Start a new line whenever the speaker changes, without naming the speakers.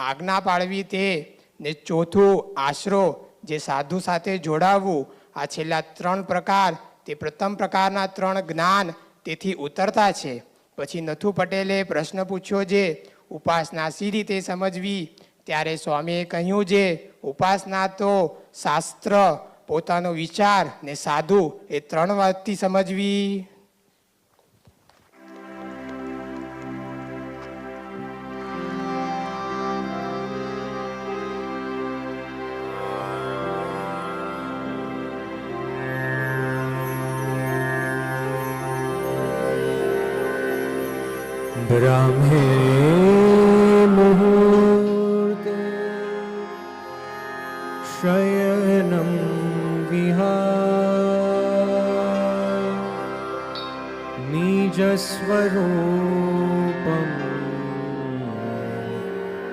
આજ્ઞા પાળવી તે, ને ચોથું આશરો જે સાધુ સાથે જોડાવવું. આ છેલ્લા 3 પ્રકાર તે પ્રથમ પ્રકારના 3 જ્ઞાન તેથી ઉતરતા છે. પછી નથુ પટેલે પ્રશ્ન પૂછ્યો જે ઉપાસના સી રીતે સમજવી, ત્યારે સ્વામીએ કહ્યું જે ઉપાસના તો શાસ્ત્ર, પોતાનો વિચાર ને સાધુ એ 3 વાતથી સમજવી.
બ્રહ્મે મુહૂર્તે શયનં વિહાય નિજ સ્વરૂપ